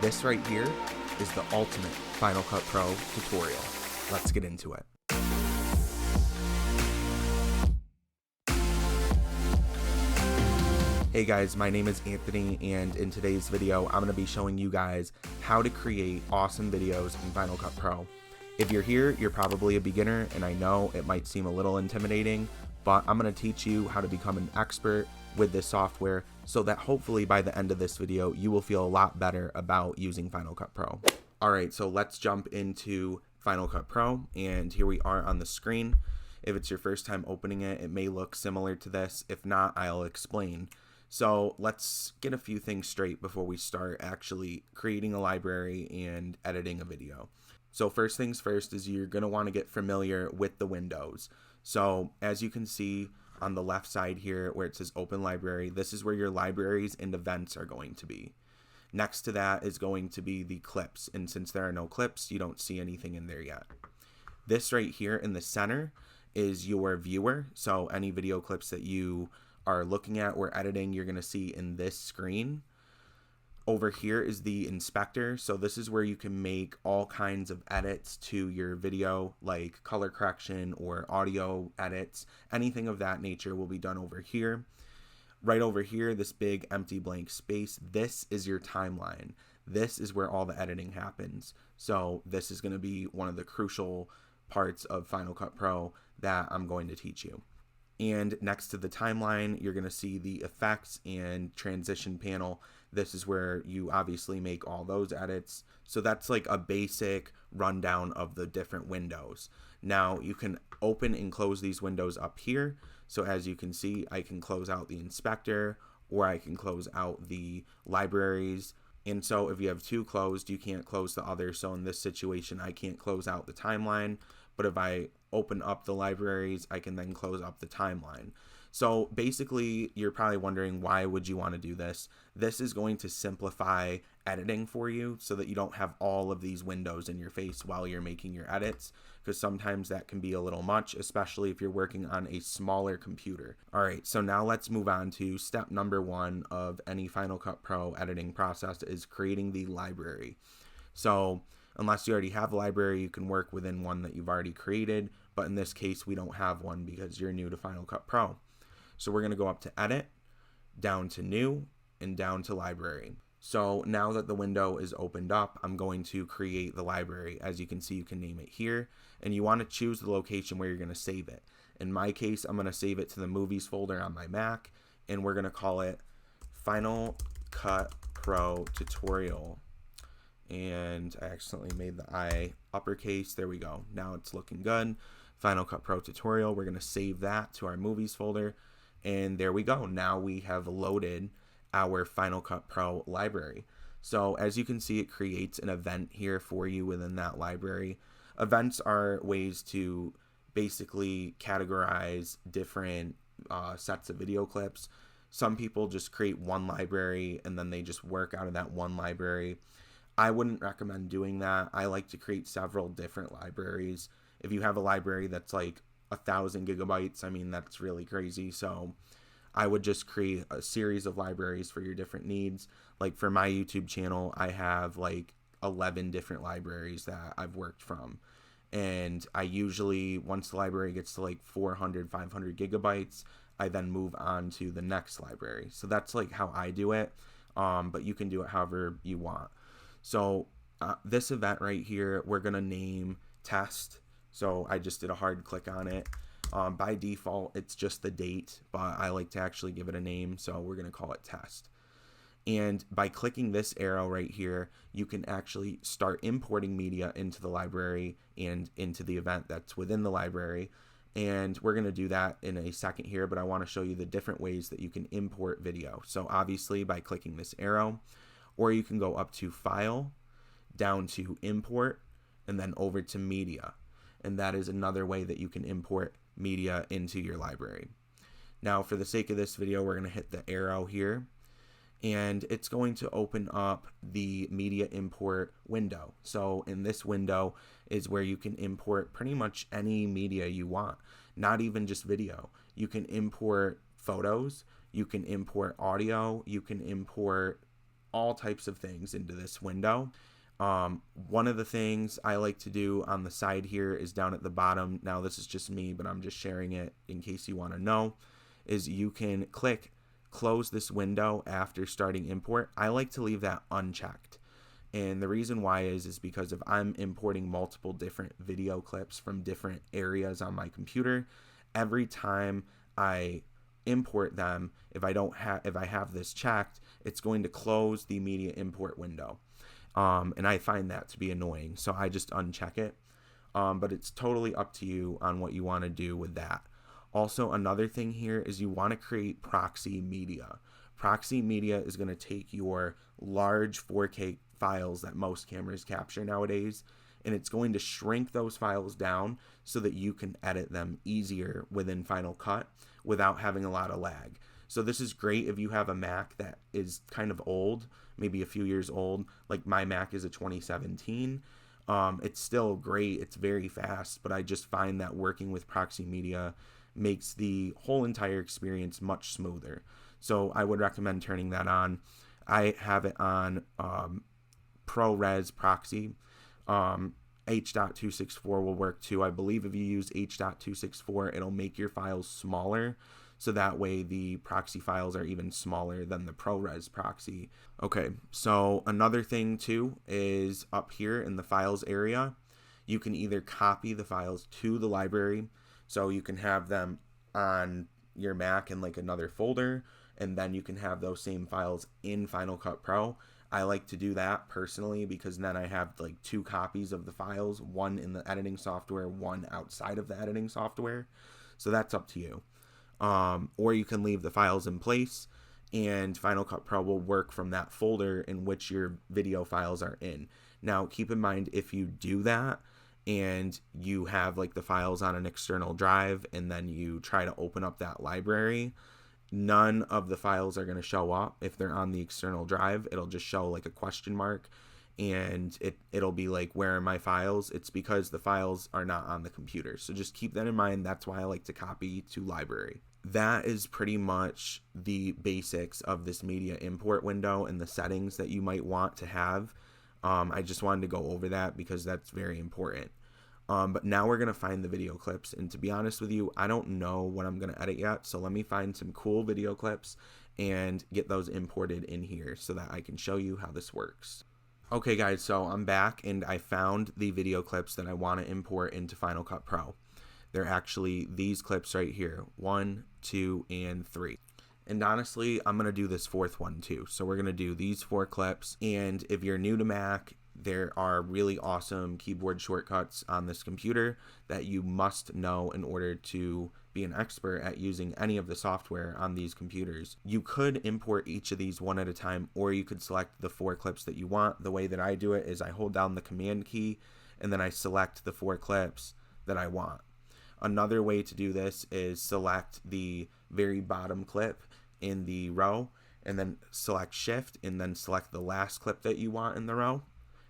This right here is the ultimate Final Cut Pro tutorial. Let's get into it. Hey guys, my name is Anthony, and in today's video I'm going to be showing you guys how to create awesome videos in Final Cut Pro. If you're here, you're probably a beginner, and I know it might seem a little intimidating, but I'm going to teach you how to become an expert with this software so that hopefully by the end of this video you will feel a lot better about using Final Cut Pro. Alright, so let's jump into Final Cut Pro, and here we are on the screen. If it's your first time opening it, it may look similar to this. If not, I'll explain. So let's get a few things straight before we start actually creating a library and editing a video. So first things first is you're going to want to get familiar with the windows. So as you can see on the left side here where it says open library, this is where your libraries and events are going to be. Next to that is going to be the clips, and since there are no clips, you don't see anything in there yet. This right here in the center is your viewer, so any video clips that you are looking at or editing, you're going to see in this screen. Over here is the inspector, so this is where you can make all kinds of edits to your video, like color correction or audio edits. Anything of that nature will be done over here. Right over here, this big empty blank space, this is your timeline. This is where all the editing happens. So this is going to be one of the crucial parts of Final Cut Pro that I'm going to teach you. And next to the timeline, you're going to see the effects and transition panel. This is where you obviously make all those edits. So that's like a basic rundown of the different windows. Now you can open and close these windows up here. So as you can see, I can close out the inspector, or I can close out the libraries. And so if you have two closed, you can't close the other. So in this situation, I can't close out the timeline. But if I open up the libraries, I can then close up the timeline. So basically, you're probably wondering, why would you want to do this? This is going to simplify editing for you so that you don't have all of these windows in your face while you're making your edits, because sometimes that can be a little much, especially if you're working on a smaller computer. All right, so now let's move on to step number one of any Final Cut Pro editing process, is creating the library. So unless you already have a library, you can work within one that you've already created, but in this case, we don't have one because you're new to Final Cut Pro. So we're going to go up to Edit, down to New, and down to Library. So now that the window is opened up, I'm going to create the library. As you can see, you can name it here, and you want to choose the location where you're going to save it. In my case, I'm going to save it to the Movies folder on my Mac, and we're going to call it Final Cut Pro Tutorial. And I accidentally made the I uppercase. There we go. Now it's looking good. Final Cut Pro Tutorial. We're going to save that to our Movies folder. And there we go. Now we have loaded our Final Cut Pro library. So as you can see, it creates an event here for you within that library. Events are ways to basically categorize different sets of video clips. Some people just create one library and then they just work out of that one library. I wouldn't recommend doing that. I like to create several different libraries. If you have a library that's like 1,000 gigabytes, I mean, that's really crazy. So I would just create a series of libraries for your different needs. Like for my YouTube channel, I have like 11 different libraries that I've worked from. And I usually, once the library gets to like 400, 500 gigabytes, I then move on to the next library. So that's like how I do it. But you can do it however you want. So this event right here, we're going to name Test. So I just did a hard click on it. By default, it's just the date, but I like to actually give it a name. So we're going to call it Test. And by clicking this arrow right here, you can actually start importing media into the library and into the event that's within the library. And we're going to do that in a second here, but I want to show you the different ways that you can import video. So obviously by clicking this arrow, or you can go up to File, down to Import, and then over to Media. And that is another way that you can import media into your library. Now, for the sake of this video, we're going to hit the arrow here, and it's going to open up the media import window. So in this window is where you can import pretty much any media you want, not even just video. You can import photos, you can import audio, you can import all types of things into this window. One of the things I like to do on the side here is down at the bottom. Now this is just me, but I'm just sharing it in case you want to know, is you can click close this window after starting import. I like to leave that unchecked. And the reason why is because if I'm importing multiple different video clips from different areas on my computer, every time I import them, if I have this checked, it's going to close the media import window. And I find that to be annoying, so I just uncheck it. But it's totally up to you on what you want to do with that. Also, another thing here is you want to create proxy media. Proxy media is going to take your large 4K files that most cameras capture nowadays, and it's going to shrink those files down so that you can edit them easier within Final Cut without having a lot of lag. So this is great if you have a Mac that is kind of old, maybe a few years old. Like my Mac is a 2017. It's still great, it's very fast, but I just find that working with proxy media makes the whole entire experience much smoother. So I would recommend turning that on. I have it on ProRes proxy. H.264 will work too. I believe if you use H.264, it'll make your files smaller, so that way the proxy files are even smaller than the ProRes proxy. Okay, so another thing too is up here in the files area, you can either copy the files to the library, so you can have them on your Mac in like another folder, and then you can have those same files in Final Cut Pro. I like to do that personally because then I have like 2 copies of the files, one in the editing software, one outside of the editing software. So that's up to you. Or you can leave the files in place and Final Cut Pro will work from that folder in which your video files are in. Now keep in mind, if you do that and you have like the files on an external drive and then you try to open up that library, none of the files are going to show up. If they're on the external drive, it'll just show like a question mark and it'll be like, where are my files? It's because the files are not on the computer. So just keep that in mind. That's why I like to copy to library. That is pretty much the basics of this media import window and the settings that you might want to have. I just wanted to go over that because that's very important. But now we're going to find the video clips, and to be honest with you, I don't know what I'm going to edit yet, so let me find some cool video clips and get those imported in here so that I can show you how this works. Okay guys, so I'm back and I found the video clips that I want to import into Final Cut Pro. They're actually these clips right here, 1, 2, and 3. And honestly, I'm going to do this 4th one too. So we're going to do these 4 clips, and if you're new to Mac, there are really awesome keyboard shortcuts on this computer that you must know in order to be an expert at using any of the software on these computers. You could import each of these one at a time, or you could select the 4 clips that you want. The way that I do it is I hold down the command key and then I select the 4 clips that I want. Another way to do this is select the very bottom clip in the row and then select shift and then select the last clip that you want in the row,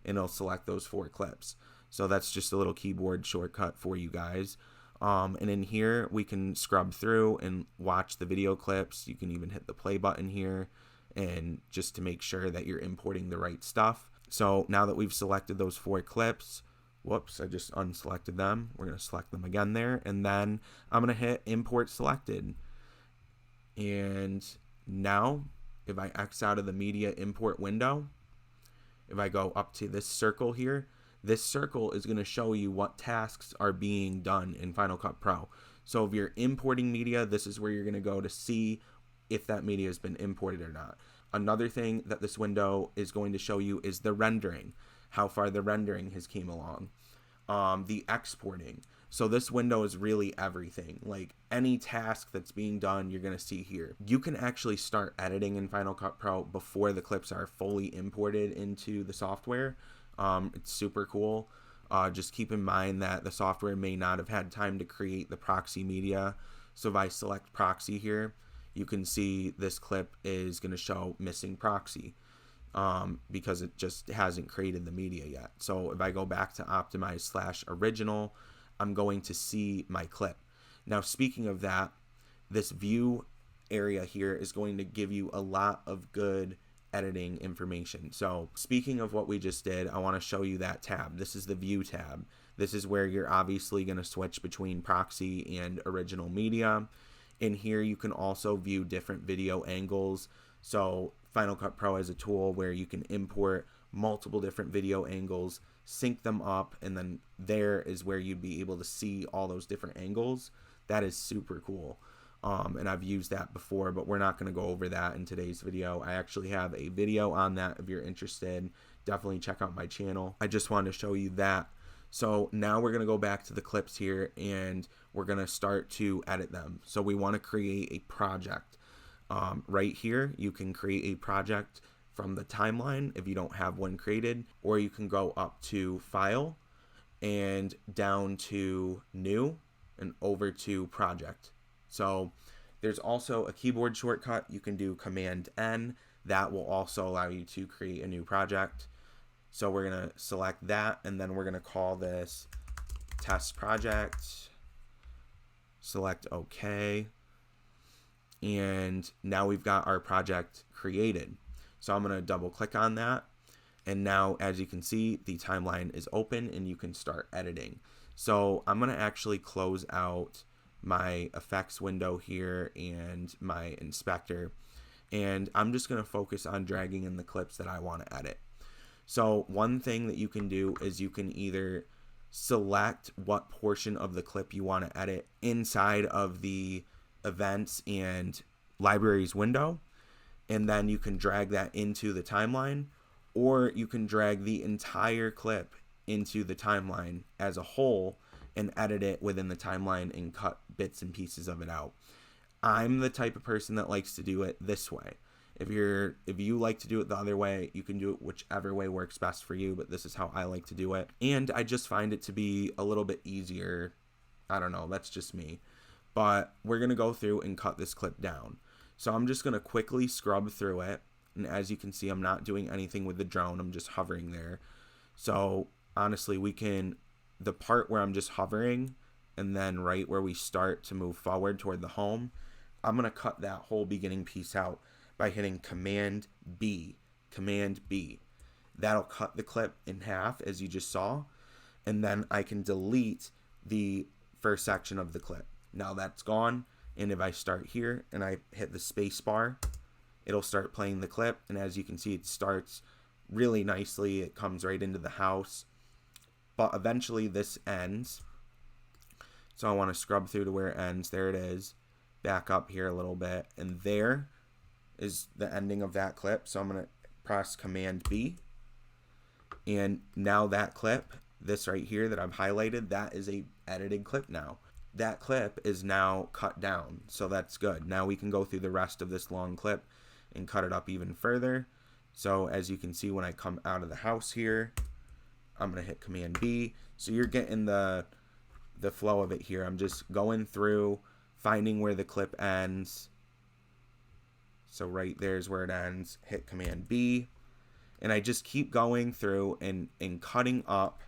and it'll select those 4 clips. So that's just a little keyboard shortcut for you guys. And in here we can scrub through and watch the video clips. You can even hit the play button here, and just to make sure that you're importing the right stuff. So now that we've selected those 4 clips, whoops, I just unselected them. We're going to select them again there, and then I'm going to hit import selected. And now if I X out of the media import window, if I go up to this circle here, this circle is going to show you what tasks are being done in Final Cut Pro. So if you're importing media, this is where you're going to go to see if that media has been imported or not. Another thing that this window is going to show you is the rendering, how far the rendering has came along, the exporting. So this window is really everything. Like any task that's being done, you're going to see here. You can actually start editing in Final Cut Pro before the clips are fully imported into the software. It's super cool. Just keep in mind that the software may not have had time to create the proxy media. So if I select proxy here, you can see this clip is going to show missing proxy because it just hasn't created the media yet. So if I go back to optimize/original, I'm going to see my clip. Now, speaking of that, this view area here is going to give you a lot of good editing information. So speaking of what we just did, I want to show you that tab. This is the view tab. This is where you're obviously going to switch between proxy and original media. In here you can also view different video angles. So Final Cut Pro has a tool where you can import multiple different video angles, sync them up, and then there is where you'd be able to see all those different angles. That is super cool. And I've used that before, but we're not going to go over that in today's video. I actually have a video on that if you're interested. Definitely check out my channel. I just wanted to show you that. So now we're going to go back to the clips here and we're going to start to edit them. So we want to create a project. Right here, you can create a project from the timeline if you don't have one created, or you can go up to File and down to New and over to Project. So there's also a keyboard shortcut. You can do Command N. That will also allow you to create a new project. So we're going to select that, and then we're going to call this test project. Select OK. And now we've got our project created. So I'm going to double click on that. And now, as you can see, the timeline is open and you can start editing. So I'm going to actually close out my effects window here and my inspector, and I'm just going to focus on dragging in the clips that I want to edit. So one thing that you can do is you can either select what portion of the clip you want to edit inside of the events and libraries window, and then you can drag that into the timeline, or you can drag the entire clip into the timeline as a whole and edit it within the timeline and cut bits and pieces of it out. I'm the type of person that likes to do it this way. If you like to do it the other way, you can do it whichever way works best for you, but this is how I like to do it. And I just find it to be a little bit easier. I don't know, that's just me. But we're going to go through and cut this clip down. So I'm just going to quickly scrub through it. And as you can see, I'm not doing anything with the drone. I'm just hovering there. So honestly, the part where I'm just hovering and then right where we start to move forward toward the home, I'm going to cut that whole beginning piece out by hitting Command B. Command B. That'll cut the clip in half, as you just saw. And then I can delete the first section of the clip. Now that's gone. And if I start here and I hit the space bar, it'll start playing the clip. And as you can see, it starts really nicely. It comes right into the house. But eventually this ends. So I want to scrub through to where it ends. There it is. Back up here a little bit. And there is the ending of that clip. So I'm going to press Command B. And now that clip, this right here that I've highlighted, that is a edited clip now. That clip is now cut down. So that's good. Now we can go through the rest of this long clip and cut it up even further. So as you can see, when I come out of the house here, I'm going to hit Command B. So you're getting the flow of it here. I'm just going through, finding where the clip ends. So right there's where it ends. Hit Command B. And I just keep going through and cutting up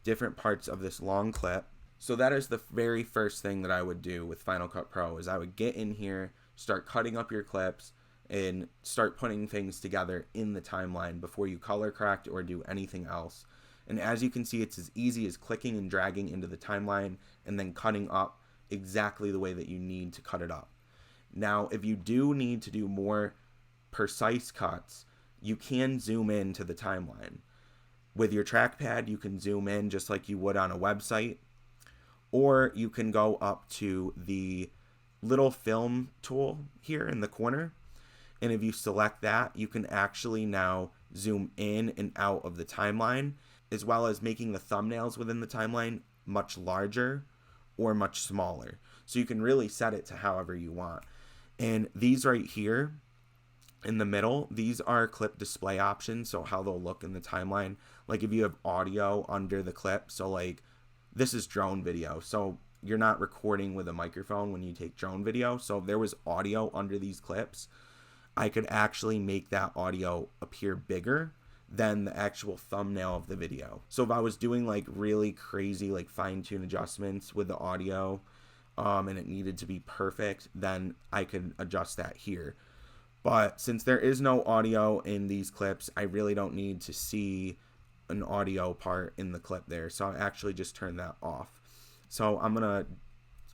different parts of this long clip. So that is the very first thing that I would do with Final Cut Pro, is I would get in here, start cutting up your clips, and start putting things together in the timeline before you color correct or do anything else. And as you can see, it's as easy as clicking and dragging into the timeline and then cutting up exactly the way that you need to cut it up. Now, if you do need to do more precise cuts, you can zoom in to the timeline. With your trackpad, you can zoom in just like you would on a website, or you can go up to the little film tool here in the corner. And if you select that, you can actually now zoom in and out of the timeline, as well as making the thumbnails within the timeline much larger or much smaller. So you can really set it to however you want. And these right here in the middle, these are clip display options, so how they'll look in the timeline. Like if you have audio under the clip, so like this is drone video, so you're not recording with a microphone when you take drone video. So if there was audio under these clips, I could actually make that audio appear bigger than the actual thumbnail of the video. So if I was doing like really crazy like fine-tune adjustments with the audio and it needed to be perfect, then I could adjust that here. But since there is no audio in these clips, I really don't need to see an audio part in the clip there. So I actually just turn that off. So I'm going to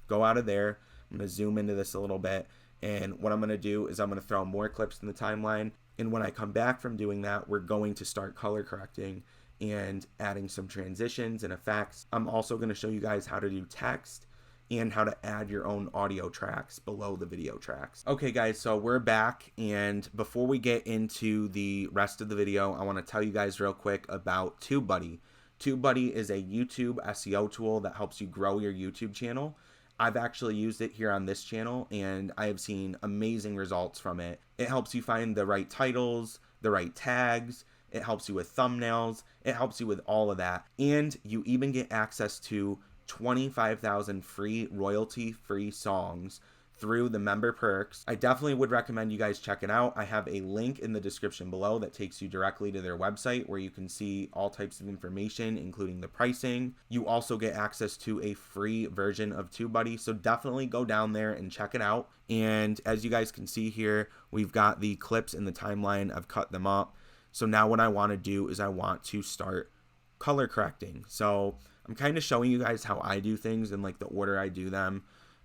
go out of there. I'm going to zoom into this a little bit. And what I'm going to do is I'm going to throw more clips in the timeline. And when I come back from doing that, we're going to start color correcting and adding some transitions and effects. I'm also going to show you guys how to do text and how to add your own audio tracks below the video tracks. Okay guys, so we're back, and before we get into the rest of the video, I want to tell you guys real quick about TubeBuddy. TubeBuddy is a YouTube SEO tool that helps you grow your YouTube channel. I've actually used it here on this channel, and I have seen amazing results from it. It helps you find the right titles, the right tags, it helps you with thumbnails, it helps you with all of that, and you even get access to 25,000 free royalty-free songs through the member perks. I definitely would recommend you guys check it out. I have a link in the description below that takes you directly to their website where you can see all types of information, including the pricing. You also get access to a free version of TubeBuddy, so definitely go down there and check it out. And as you guys can see here, we've got the clips in the timeline. I've cut them up. So now what I want to do is I want to start color correcting. So I'm kind of showing you guys how I do things and like the order I do them.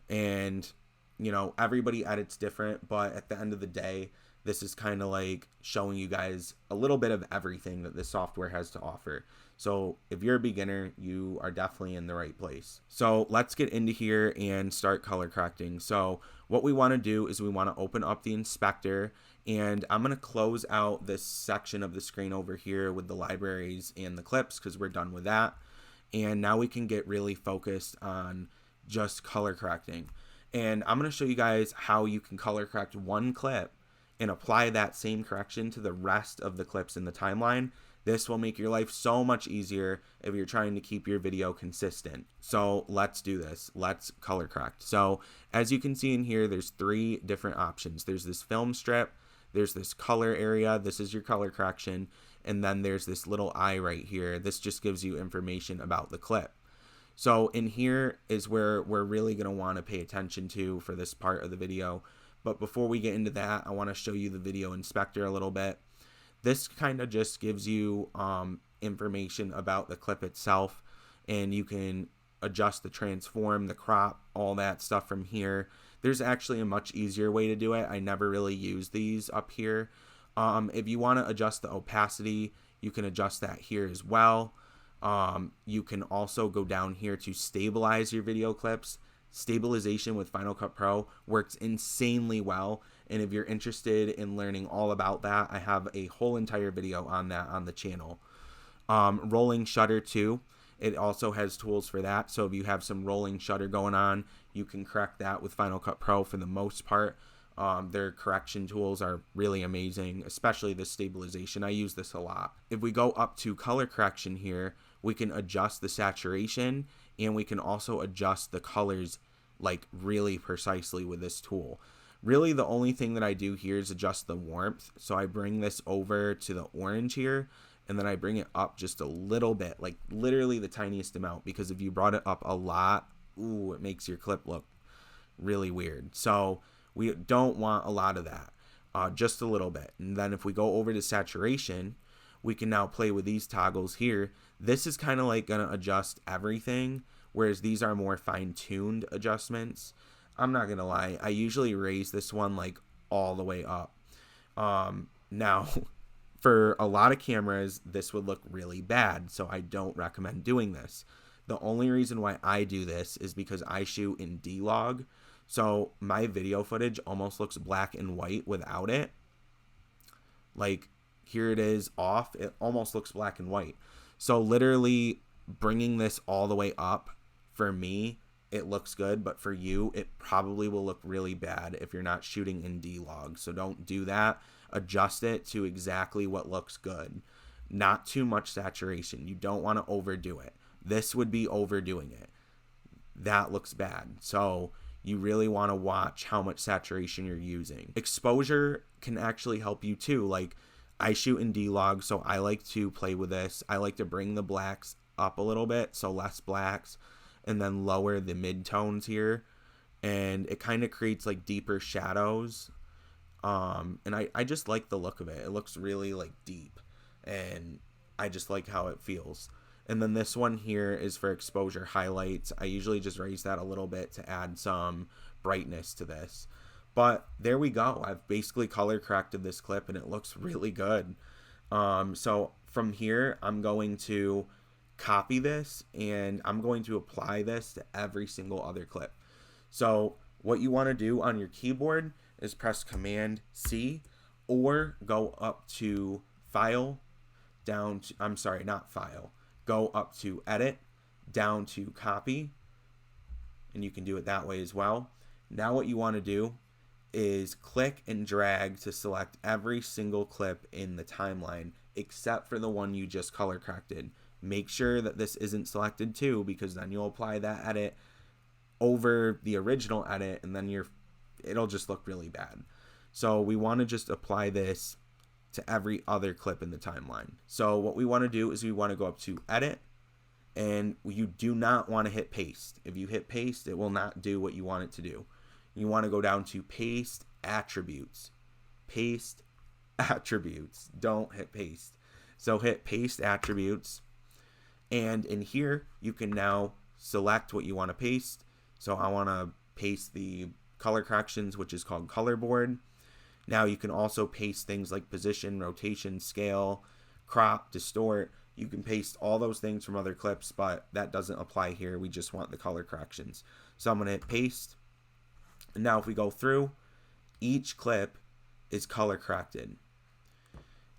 And, you know, everybody edits different, but at the end of the day, this is kind of like showing you guys a little bit of everything that this software has to offer. So if you're a beginner, you are definitely in the right place. So let's get into here and start color correcting. So what we want to do is we want to open up the inspector, and I'm going to close out this section of the screen over here with the libraries and the clips because we're done with that. And now we can get really focused on just color correcting. And I'm going to show you guys how you can color correct one clip and apply that same correction to the rest of the clips in the timeline. This will make your life so much easier if you're trying to keep your video consistent. So let's do this. Let's color correct. So as you can see in here, there's 3 different options. There's this film strip, there's this color area, this is your color correction, and then there's this little eye right here. This just gives you information about the clip. So in here is where we're really going to want to pay attention to for this part of the video. But before we get into that, I want to show you the video inspector a little bit. This kind of just gives you information about the clip itself, and you can adjust the transform, the crop, all that stuff from here. There's actually a much easier way to do it. I never really use these up here. If you want to adjust the opacity, you can adjust that here as well. You can also go down here to stabilize your video clips. Stabilization with Final Cut Pro works insanely well, and if you're interested in learning all about that, I have a whole entire video on that on the channel. Rolling shutter too, it also has tools for that. So if you have some rolling shutter going on, you can correct that with Final Cut Pro for the most part. Their correction tools are really amazing, especially the stabilization. I use this a lot. If we go up to color correction here, we can adjust the saturation, and we can also adjust the colors like really precisely with this tool. Really the only thing that I do here is adjust the warmth. So I bring this over to the orange here, and then I bring it up just a little bit, like literally the tiniest amount, because if you brought it up a lot, ooh, it makes your clip look really weird. So we don't want a lot of that, just a little bit. And then if we go over to saturation, we can now play with these toggles here. This is kind of like going to adjust everything, whereas these are more fine-tuned adjustments. I'm not going to lie, I usually raise this one like all the way up. Now, for a lot of cameras, this would look really bad, so I don't recommend doing this. The only reason why I do this is because I shoot in D-Log, so my video footage almost looks black and white without it. Like, here it is off, it almost looks black and white. So literally bringing this all the way up, for me, it looks good, but for you, it probably will look really bad if you're not shooting in D-Log. So don't do that. Adjust it to exactly what looks good. Not too much saturation. You don't want to overdo it. This would be overdoing it. That looks bad. So you really want to watch how much saturation you're using. Exposure can actually help you too. Like, I shoot in D-Log, so I like to play with this. I like to bring the blacks up a little bit, so less blacks, and then lower the mid-tones here. And it kind of creates like deeper shadows And I just like the look of it. It looks really like deep, and I just like how it feels. And then this one here is for exposure highlights. I usually just raise that a little bit to add some brightness to this. But there we go. I've basically color corrected this clip and it looks really good. So from here, I'm going to copy this and I'm going to apply this to every single other clip. So what you want to do on your keyboard is press Command C or go up to File, down to, I'm sorry, not File. Go up to Edit, down to Copy, and you can do it that way as well. Now what you want to do is click and drag to select every single clip in the timeline except for the one you just color corrected. Make sure that this isn't selected too, because then you'll apply that edit over the original edit and then it'll just look really bad. So we want to just apply this to every other clip in the timeline. So what we want to do is we want to go up to Edit, and you do not want to hit Paste. If you hit Paste, it will not do what you want it to do. You want to go down to Paste Attributes. Paste Attributes. Don't hit Paste. So hit Paste Attributes, and in here you can now select what you want to paste. So I want to paste the color corrections, which is called Color Board. Now you can also paste things like position, rotation, scale, crop, distort. You can paste all those things from other clips, but that doesn't apply here. We just want the color corrections. So I'm going to hit paste. And now if we go through, each clip is color corrected.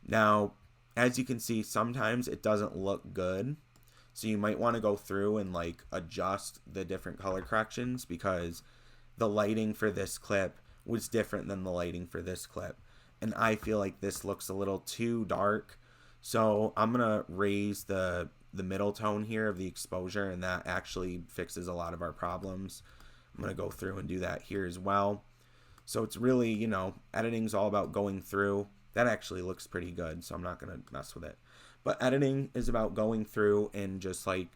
Now, as you can see, sometimes it doesn't look good. So you might want to go through and like adjust the different color corrections, because the lighting for this clip was different than the lighting for this clip. And I feel like this looks a little too dark. So I'm going to raise the middle tone here of the exposure, and that actually fixes a lot of our problems. I'm going to go through and do that here as well. So it's really, you know, editing's all about going through. That actually looks pretty good, so I'm not going to mess with it. But editing is about going through and just like,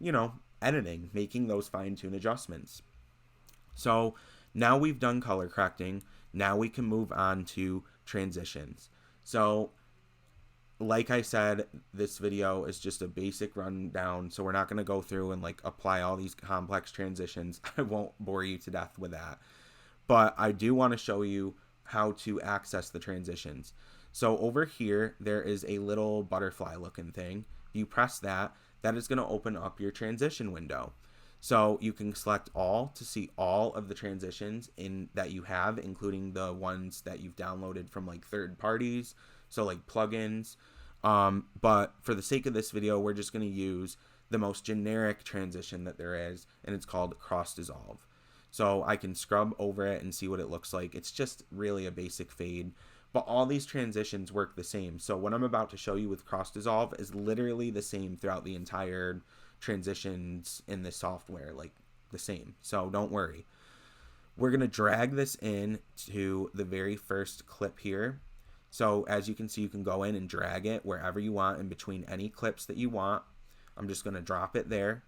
you know, editing, making those fine-tune adjustments. So now we've done color correcting. Now we can move on to transitions. So like I said, this video is just a basic rundown, so we're not going to go through and like apply all these complex transitions. I won't bore you to death with that. But I do want to show you how to access the transitions. So over here, there is a little butterfly looking thing. You press that, that is going to open up your transition window. So you can select all to see all of the transitions that you have, including the ones that you've downloaded from like third parties, so like plugins. But for the sake of this video, we're just going to use the most generic transition that there is, and it's called cross dissolve. So I can scrub over it and see what it looks like. It's just really a basic fade, but all these transitions work the same. So what I'm about to show you with cross dissolve is literally the same throughout the entire transitions in this software, like the same. So don't worry. We're going to drag this in to the very first clip here. So as you can see, you can go in and drag it wherever you want in between any clips that you want. I'm just going to drop it there.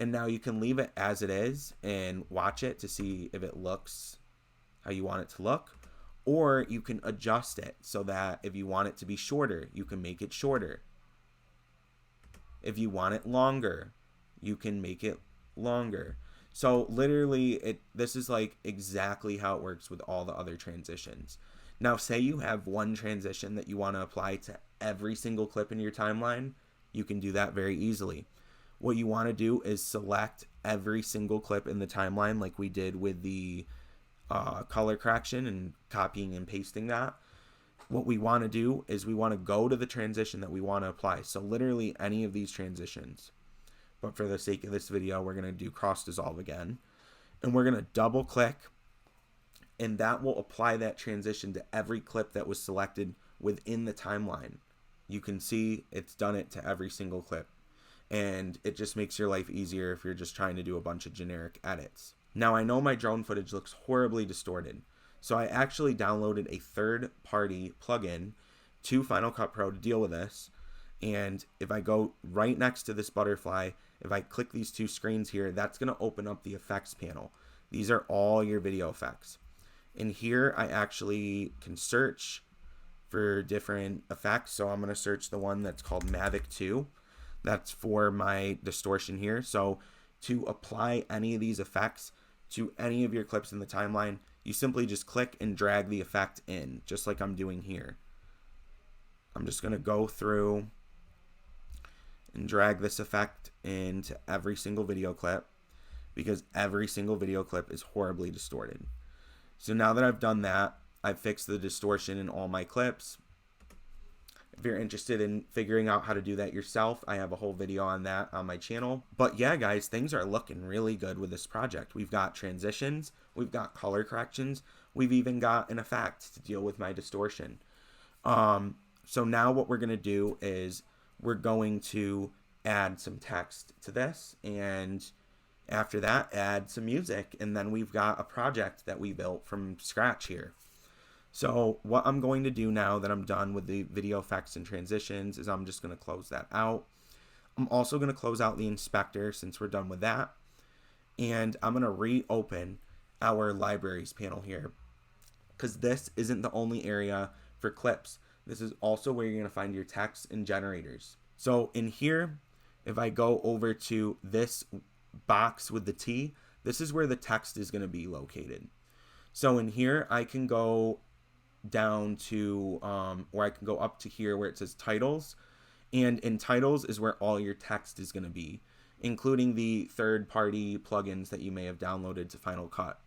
And now you can leave it as it is and watch it to see if it looks how you want it to look. Or you can adjust it so that if you want it to be shorter, you can make it shorter. If you want it longer, you can make it longer. So literally, this is like exactly how it works with all the other transitions. Now, say you have one transition that you want to apply to every single clip in your timeline, you can do that very easily. What you want to do is select every single clip in the timeline like we did with the color correction and copying and pasting that. What we want to do is we want to go to the transition that we want to apply. So literally any of these transitions. But for the sake of this video, we're going to do cross dissolve again. And we're going to double click, and that will apply that transition to every clip that was selected within the timeline. You can see it's done it to every single clip. And it just makes your life easier if you're just trying to do a bunch of generic edits. Now, I know my drone footage looks horribly distorted, so I actually downloaded a third-party plugin to Final Cut Pro to deal with this. And if I go right next to this butterfly, if I click these two screens here, that's going to open up the effects panel. These are all your video effects. In here, I actually can search for different effects. So I'm going to search the one that's called Mavic 2. That's for my distortion here. So to apply any of these effects to any of your clips in the timeline, you simply just click and drag the effect in, just like I'm doing here. I'm just going to go through and drag this effect into every single video clip, because every single video clip is horribly distorted. So now that I've done that, I've fixed the distortion in all my clips. If you're interested in figuring out how to do that yourself, I have a whole video on that on my channel. But yeah, guys, things are looking really good with this project. We've got transitions, we've got color corrections, we've even got an effect to deal with my distortion. So now what we're going to do is we're going to add some text to this, and after that, add some music, and then we've got a project that we built from scratch here. So what I'm going to do now that I'm done with the video effects and transitions is I'm just going to close that out. I'm also going to close out the inspector since we're done with that. And I'm going to reopen our libraries panel here, because this isn't the only area for clips. This is also where you're going to find your text and generators. So in here, if I go over to this box with the T, this is where the text is going to be located. So in here, I can go down to, or I can go up to here where it says titles. And in titles is where all your text is going to be, including the third-party plugins that you may have downloaded to Final Cut.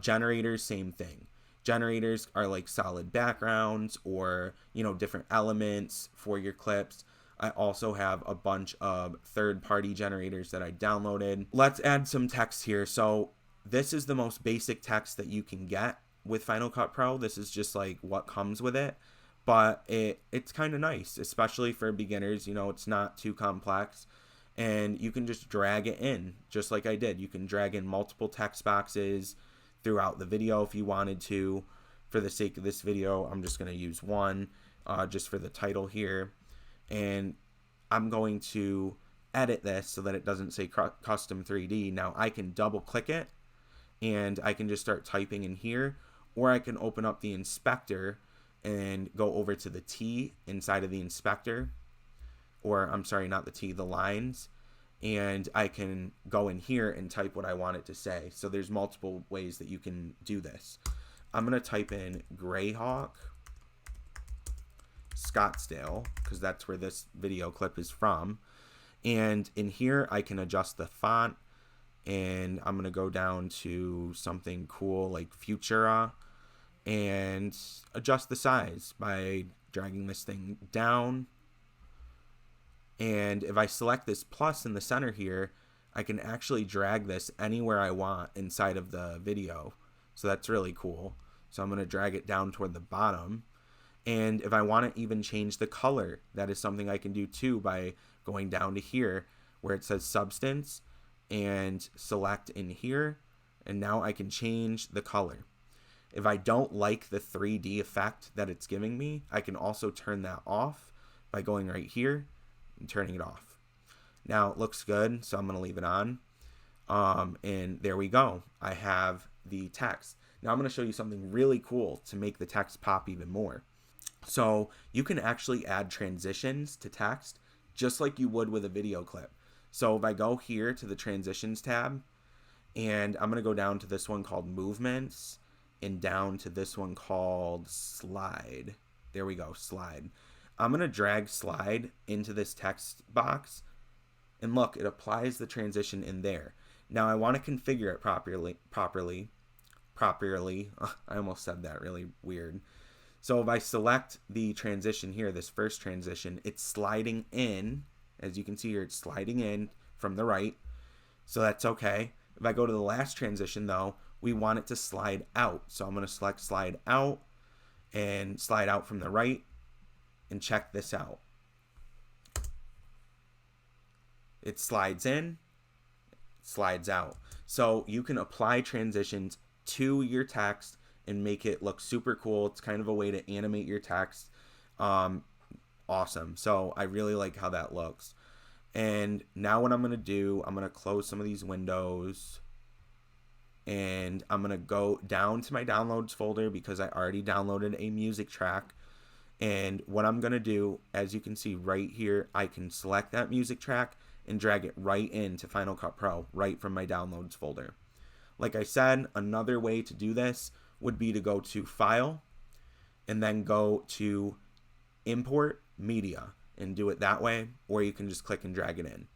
Generators, same thing. Generators are like solid backgrounds or, different elements for your clips. I also have a bunch of third-party generators that I downloaded. Let's add some text here. So this is the most basic text that you can get with Final Cut Pro. This is just like what comes with it, but it's kind of nice, especially for beginners. It's not too complex, and you can just drag it in just like I did. You can drag in multiple text boxes throughout the video if you wanted to. For the sake of this video, I'm just going to use one just for the title here, and I'm going to edit this so that it doesn't say custom 3D. Now I can double click it and I can just start typing in here, or I can open up the inspector and go over to the T inside of the inspector, or I'm sorry, not the T, the lines, and I can go in here and type what I want it to say. So there's multiple ways that you can do this. I'm going to type in Greyhawk Scottsdale, because that's where this video clip is from. And in here, I can adjust the font, and I'm going to go down to something cool like Futura and adjust the size by dragging this thing down. And if I select this plus in the center here, I can actually drag this anywhere I want inside of the video. So that's really cool. So I'm going to drag it down toward the bottom. And if I want to even change the color, that is something I can do too by going down to here where it says substance and select in here. And now I can change the color. If I don't like the 3D effect that it's giving me, I can also turn that off by going right here and turning it off. Now it looks good, so I'm going to leave it on. And there we go. I have the text. Now I'm going to show you something really cool to make the text pop even more. So you can actually add transitions to text just like you would with a video clip. So if I go here to the transitions tab, and I'm going to go down to this one called movements and down to this one called slide. There we go, slide. I'm going to drag slide into this text box, and look, it applies the transition in there. Now I want to configure it properly. I almost said that really weird. So if I select the transition here, this first transition, it's sliding in. As you can see here, it's sliding in from the right. So that's okay. If I go to the last transition though, we want it to slide out. So I'm going to select slide out and slide out from the right, and check this out. It slides in, slides out. So you can apply transitions to your text and make it look super cool. It's kind of a way to animate your text. Awesome. So I really like how that looks. And now what I'm going to do, I'm going to close some of these windows. and I'm gonna go down to my downloads folder because I already downloaded a music track. And what I'm gonna do, as you can see right here, I can select that music track and drag it right into Final Cut Pro right from my downloads folder. Like I said, another way to do this would be to go to File and then go to Import Media and do it that way, or you can just click and drag it in.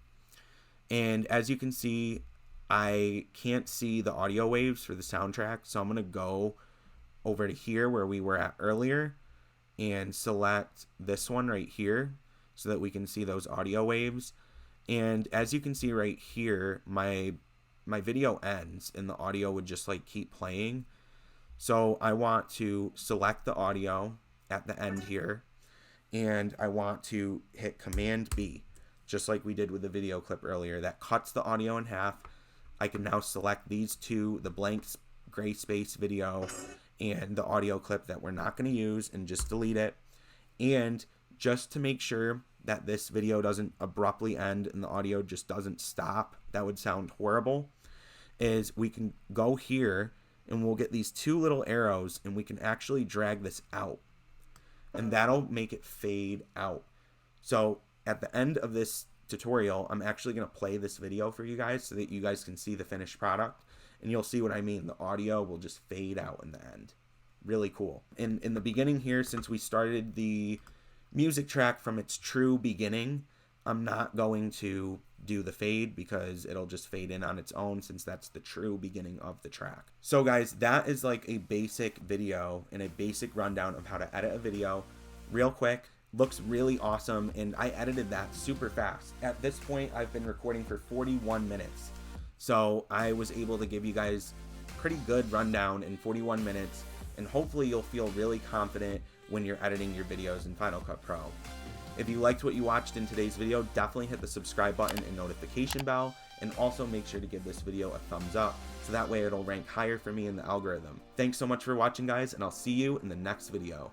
And as you can see, I can't see the audio waves for the soundtrack, so I'm gonna go over to here where we were at earlier and select this one right here so that we can see those audio waves. And as you can see right here, my video ends and the audio would just like keep playing. So I want to select the audio at the end here, and I want to hit Command B, just like we did with the video clip earlier. That cuts the audio in half. I can now select these two, the blank gray space video and the audio clip that we're not going to use, and just delete it. And just to make sure that this video doesn't abruptly end and the audio just doesn't stop, that would sound horrible, is we can go here and we'll get these two little arrows and we can actually drag this out, and that'll make it fade out. So at the end of this tutorial, I'm actually going to play this video for you guys so that you guys can see the finished product, and you'll see what I mean. The audio will just fade out in the end. Really cool. In the beginning here, since we started the music track from its true beginning, I'm not going to do the fade because it'll just fade in on its own, since that's the true beginning of the track. So guys, that is like a basic video and a basic rundown of how to edit a video real quick. Looks really awesome, and I edited that super fast. At this point, I've been recording for 41 minutes. So I was able to give you guys pretty good rundown in 41 minutes, and hopefully you'll feel really confident when you're editing your videos in Final Cut Pro. If you liked what you watched in today's video, definitely hit the subscribe button and notification bell, and also make sure to give this video a thumbs up so that way it'll rank higher for me in the algorithm. Thanks so much for watching, guys, and I'll see you in the next video.